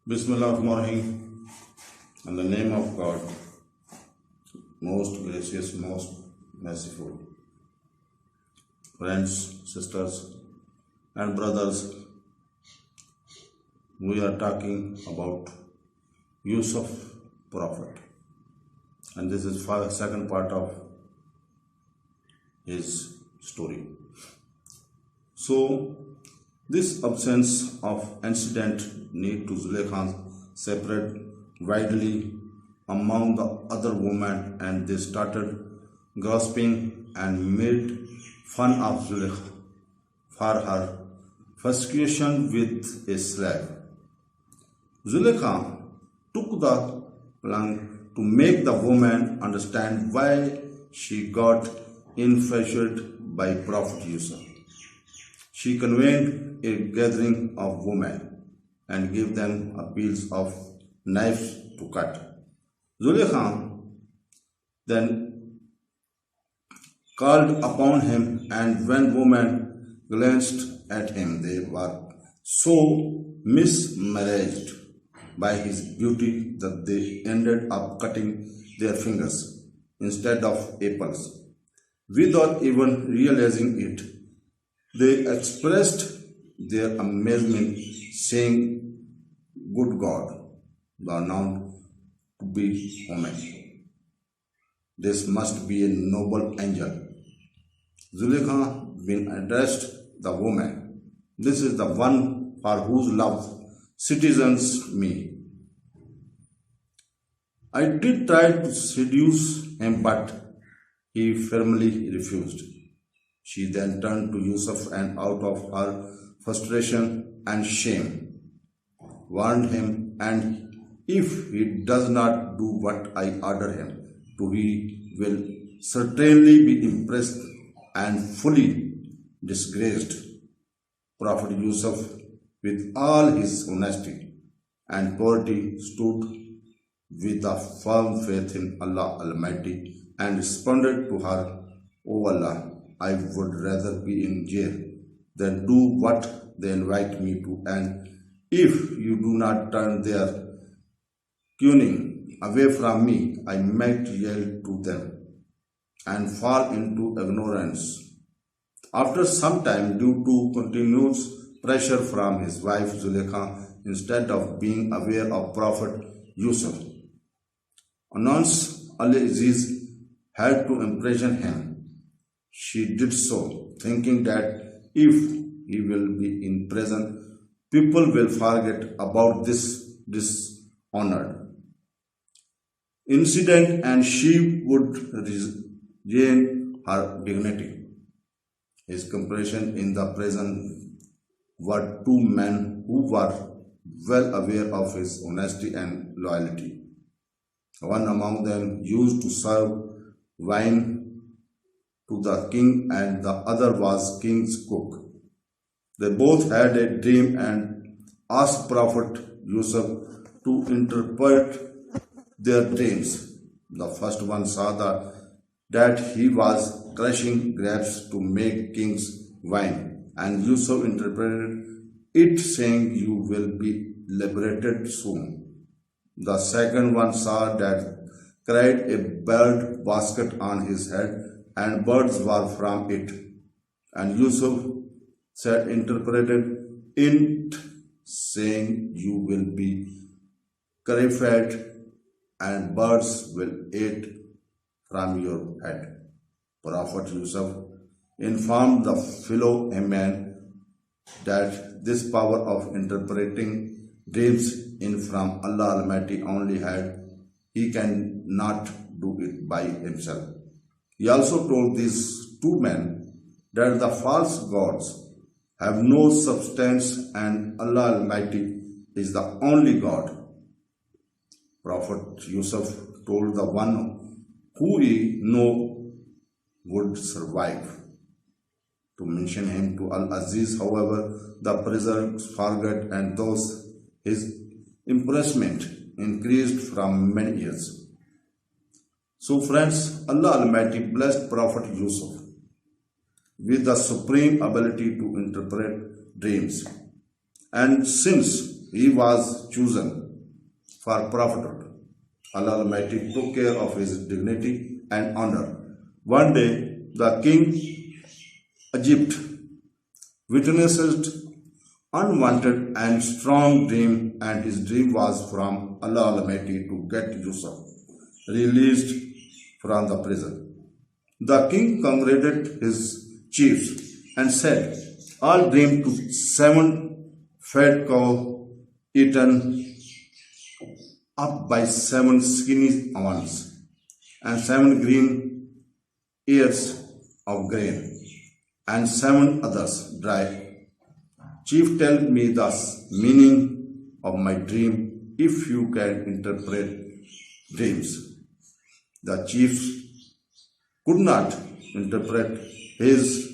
Bismillahirrahmanirrahim. In the name of God, most gracious, most merciful. Friends, sisters, and brothers, we are talking about Yusuf Prophet, and this is the second part of his story. So, this absence of incident need to Zulaikha separate widely among the other women, and they started gossiping and made fun of Zuleika for her fascination with a slave. Zuleika took the plunge to make the woman understand why she got infatuated by Prophet Yusuf. She convened a gathering of women and gave them a piece of knives to cut. Zuleika then called upon him, and when women glanced at him, they were so mesmerized by his beauty that they ended up cutting their fingers instead of apples. Without even realizing it, they expressed their amazement, saying, "Good God, thou known to be woman. This must be a noble angel." Zuleika then addressed the woman, "This is the one for whose love citizens me. I did try to seduce him, but he firmly refused." She then turned to Yusuf and, out of her frustration and shame, warned him, "And if he does not do what I order him to, he will certainly be impressed and fully disgraced." Prophet Yusuf, with all his honesty and purity, stood with a firm faith in Allah Almighty and responded to her, "O Allah, I would rather be in jail than do what they invite me to, and if you do not turn their cunning away from me, I might yield to them and fall into ignorance." After some time, due to continuous pressure from his wife Zuleika, instead of being aware of Prophet Yusuf, announced Al-Aziz had to imprison him. She did so, thinking that if he will be in prison, people will forget about this dishonored incident and she would regain her dignity. His companions in the prison were two men who were well aware of his honesty and loyalty. One among them used to serve wine to the king, and the other was king's cook. They both had a dream and asked Prophet Yusuf to interpret their dreams. The first one saw that he was crushing grapes to make king's wine, and Yusuf interpreted it, saying, "You will be liberated soon." The second one saw that carried a bird basket on his head, and birds were from it, and Yusuf said, interpreted it, saying, "You will be terrified and birds will eat from your head." Prophet Yusuf informed the fellow man that this power of interpreting dreams in from Allah Almighty only had, he cannot do it by himself. He also told these two men that the false gods have no substance and Allah Almighty is the only God. Prophet Yusuf told the one who he knew would survive to mention him to Al-Aziz. However, the prisoners forgot, and thus his imprisonment increased from many years. So friends, Allah Almighty blessed Prophet Yusuf with the supreme ability to interpret dreams, and since he was chosen for prophethood. Allah Almighty took care of his dignity and honor. One day, the king Egypt witnessed unwanted and strong dream, and his dream was from Allah Almighty to get Yusuf released from the prison. The king congregated his chiefs and said, all dream to 7 fat cow eaten up by 7 skinny ones and 7 green ears of grain and 7 others dry. Chief, tell me the meaning of my dream if you can interpret dreams. The chiefs could not interpret his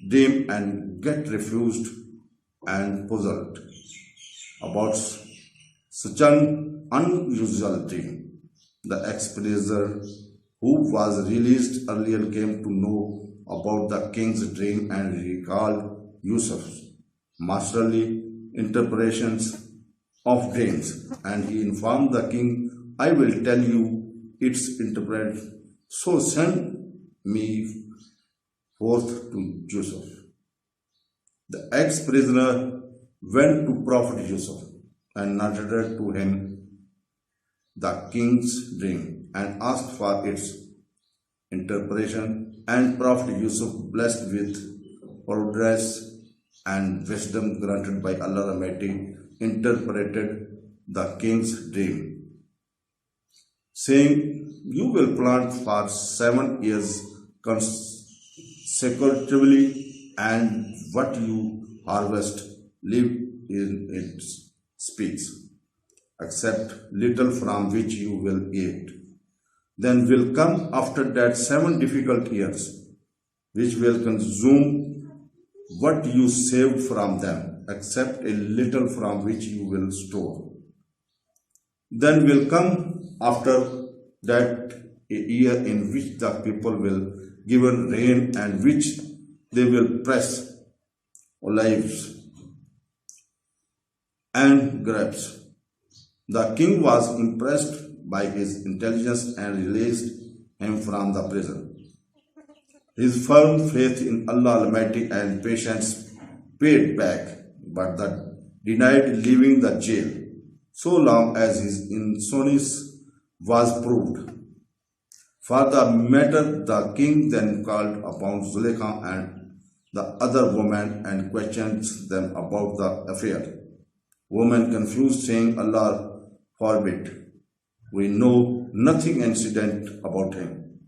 dream and get refused and puzzled about such an unusual dream. The ex-prisoner who was released earlier came to know about the king's dream and recalled Yusuf's masterly interpretations of dreams, and he informed the king, I will tell you its interpretation, so send me forth to Yusuf. The ex-prisoner went to Prophet Yusuf and narrated to him the king's dream and asked for its interpretation, and Prophet Yusuf, blessed with prudence and wisdom granted by Allah Almighty, interpreted the king's dream, saying, you will plant for 7 years consecutively, and what you harvest live in its speaks, except little from which you will eat. Then will come after that 7 difficult years, which will consume what you saved from them, except a little from which you will store. Then will come after that a year in which the people will given rain and which they will press olives and grapes. The king was impressed by his intelligence and released him from the prison. His firm faith in Allah Almighty and patience paid back, but that denied leaving the jail so long as his innocence was proved. For the matter, the king then called upon Zuleika and the other women and questioned them about the affair. Women confused, saying, Allah forbid, we know nothing incident about him.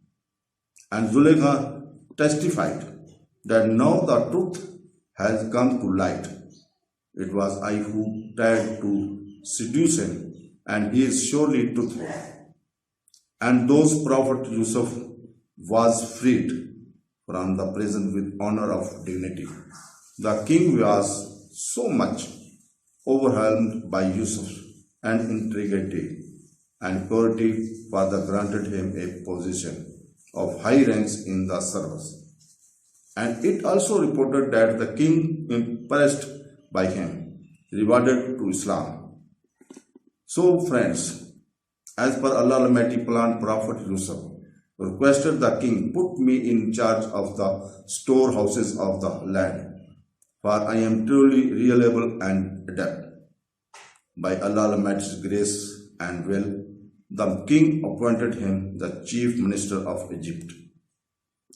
And Zuleika testified that now the truth has come to light. It was I who tried to seduce him, and he is surely truthful. And those Prophet Yusuf was freed from the prison with honor of dignity. The king was so much overwhelmed by Yusuf and integrity and purity, Father granted him a position of high ranks in the service. And it also reported that the king, impressed by him, rewarded to Islam. So friends, as per Allah Almighty plan, Prophet Yusuf requested the king, put me in charge of the storehouses of the land, for I am truly reliable and adept. By Allah Almighty's grace and will, the king appointed him the chief minister of Egypt.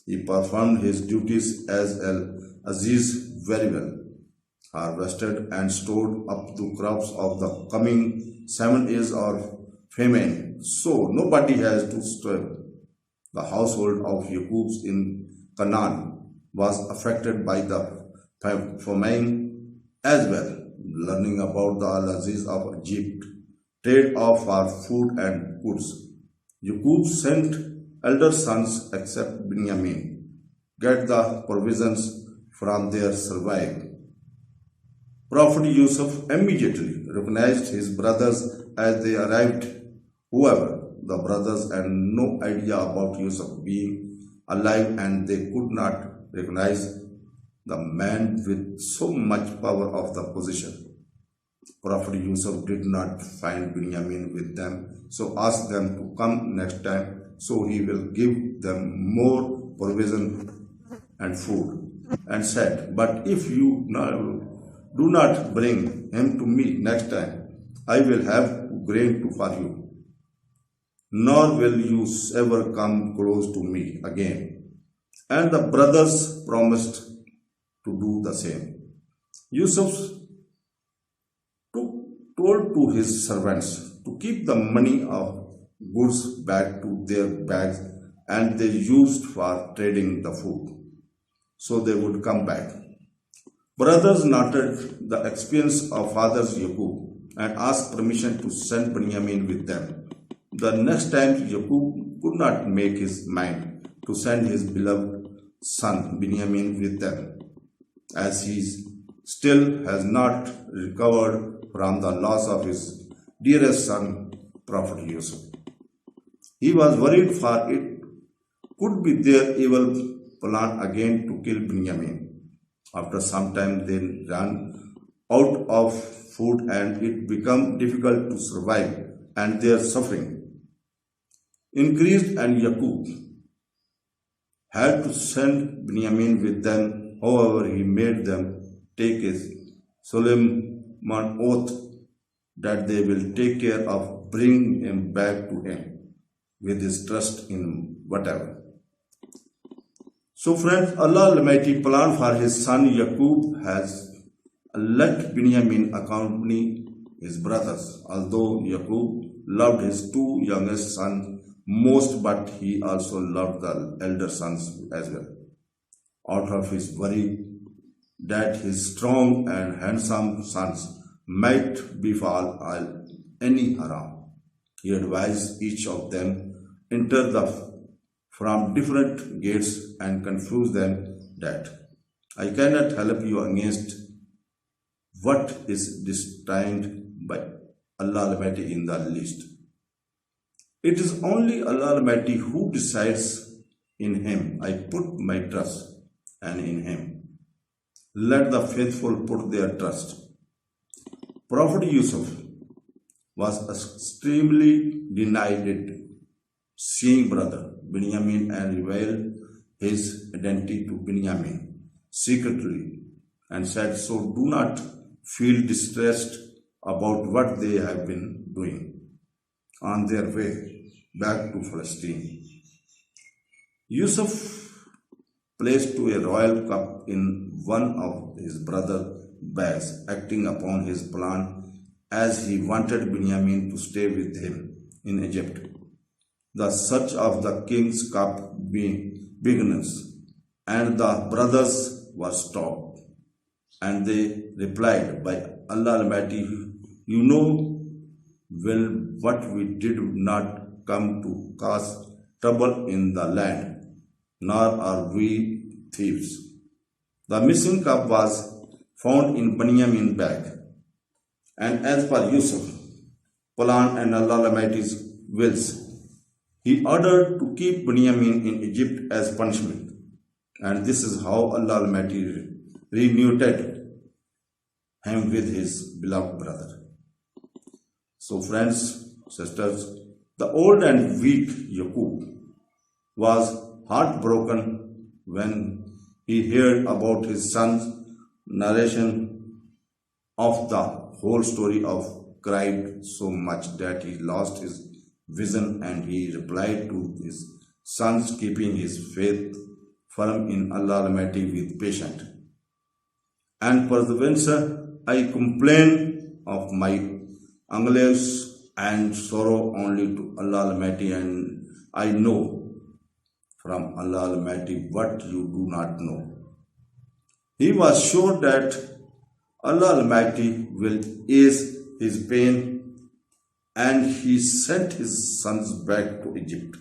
He performed his duties as Al-Aziz very well, harvested and stored up the crops of the coming 7 years of famine, so nobody has to starve. The household of Yaqub in Canaan was affected by the famine as well. Learning about the Al-Aziz of Egypt, trade off for food and goods, Yaqub sent elder sons except Benjamin, get the provisions from their surviving. Prophet Yusuf immediately recognized his brothers as they arrived. However, the brothers had no idea about Yusuf being alive, and they could not recognize the man with so much power of the position. Prophet Yusuf did not find Binyamin with them, so asked them to come next time, so he will give them more provision and food, and said, but if you do not bring him to me next time, I will have grain for you, nor will you ever come close to me again. And the brothers promised to do the same. Yusuf told to his servants to keep the money of goods back to their bags, and they used for trading the food, so they would come back. Brothers noted the experience of fathers Yaqub and asked permission to send Binyamin with them. The next time Yaqub could not make his mind to send his beloved son Binyamin with them, as he still has not recovered from the loss of his dearest son, Prophet Yusuf. He was worried, for it could be their evil plan again to kill Binyamin. After some time they ran out of food and it became difficult to survive, and their suffering increased, and Yaqub had to send Binyamin with them. However, he made them take a solemn oath that they will take care of bringing him back to him with his trust in whatever. So friends, Allah Almighty planned for his son Yaqub has let Binyamin accompany his brothers, although Yaqub loved his two youngest sons most, but he also loved the elder sons as well. Out of his worry that his strong and handsome sons might befall any harm, he advised each of them enter from different gates and confuse them that I cannot help you against what is destined by Allah Almighty in the least. It is only Allah Almighty who decides. In Him I put my trust, and in Him let the faithful put their trust. Prophet Yusuf was extremely denied seeing brother Binyamin and revealed his identity to Binyamin secretly and said, so do not feel distressed about what they have been doing on their way back to Palestine. Yusuf placed to a royal cup in one of his brother's bags, acting upon his plan as he wanted Binyamin to stay with him in Egypt. The search of the king's cup begins, and the brothers were stopped. And they replied, by Allah Almighty, you know well what we did not come to cause trouble in the land, nor are we thieves. The missing cup was found in Binyamin's bag, and as per Yusuf's plan and Allah Almighty's wills, he ordered to keep Binyamin in Egypt as punishment, and this is how Allah Almighty reunited him with his beloved brother. So friends, sisters, the old and weak Yaqub was heartbroken when he heard about his son's narration of the whole story, cried so much that he lost his vision, and he replied to his sons, keeping his faith firm in Allah Almighty with patience and perseverance. I complain of my anguish and sorrow only to Allah Almighty, and I know from Allah Almighty what you do not know. He was sure that Allah Almighty will ease his pain, and he sent his sons back to Egypt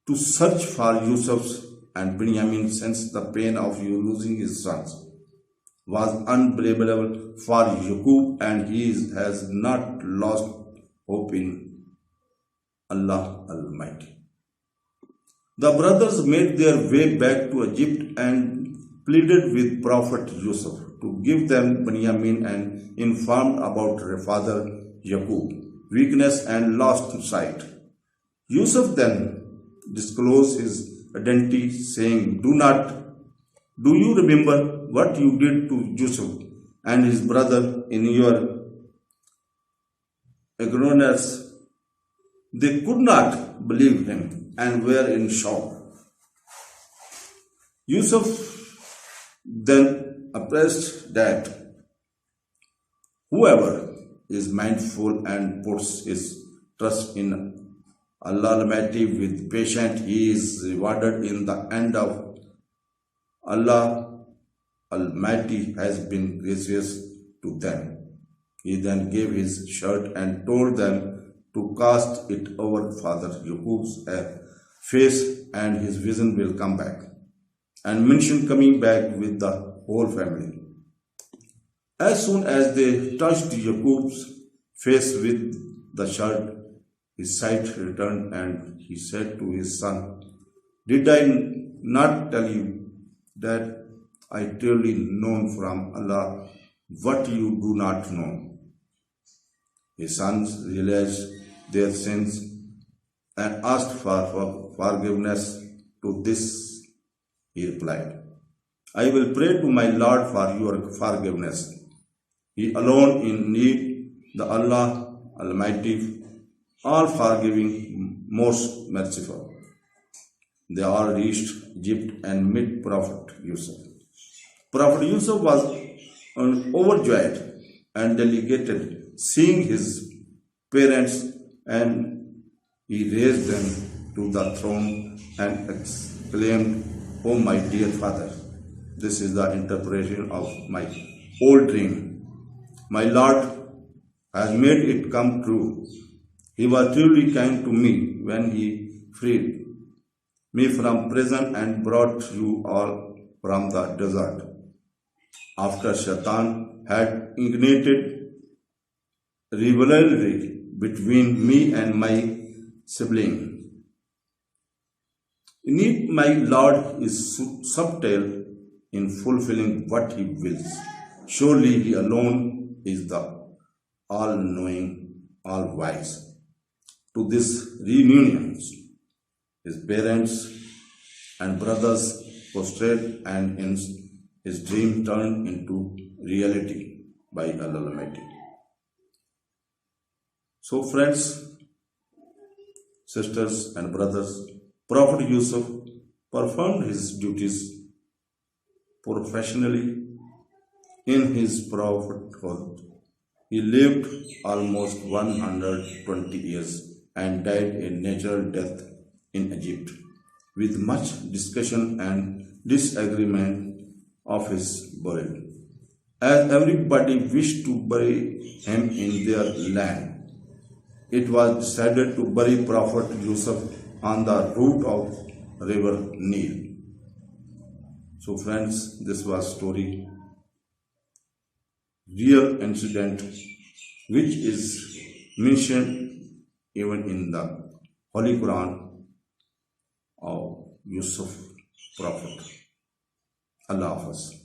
to search for Yusuf and Binyamin, since the pain of losing his sons was unbearable for Yaqub, and he has not lost hope in Allah Almighty. The brothers made their way back to Egypt, and pleaded with Prophet Yusuf to give them Benjamin and informed about their father Yaqub, weakness and lost sight. Yusuf then disclosed his identity, saying, Do you remember what you did to Yusuf and his brother in your ignorance? They could not believe him and were in shock. Yusuf then appraised that whoever is mindful and puts his trust in Allah Almighty with patience, he is rewarded in the end of. Allah Almighty has been gracious to them. He then gave his shirt and told them to cast it over Father Yaqub's face and his vision will come back, and mentioned coming back with the whole family. As soon as they touched Yaqub's face with the shirt, his sight returned and he said to his son, Did I not tell you that I truly know from Allah what you do not know? His sons realized their sins and asked for forgiveness. To this he replied, I will pray to my Lord for your forgiveness. He alone in need, the Allah Almighty, all forgiving, most merciful. They all reached Egypt and met Prophet Yusuf. Prophet Yusuf was overjoyed and delighted seeing his parents, and he raised them to the throne and exclaimed, Oh my dear father, this is the interpretation of my old dream. My Lord has made it come true. He was truly kind to me when he freed me from prison and brought you all from the desert. After Shaitan had ignited rivalry between me and my sibling. Indeed, my Lord is subtle in fulfilling what he wills. Surely he alone is the all-knowing, all-wise. To this reunion, his parents and brothers prostrated, and his dream turned into reality by Allah Almighty. So friends, sisters and brothers, Prophet Yusuf performed his duties professionally in his prophethood. He lived almost 120 years and died a natural death in Egypt, with much discussion and disagreement of his burial, as everybody wished to bury him in their land. It was decided to bury Prophet Yusuf on the root of river Nile. So friends, this was story, real incident, which is mentioned even in the Holy Quran of Yusuf Prophet. Allah Hafiz.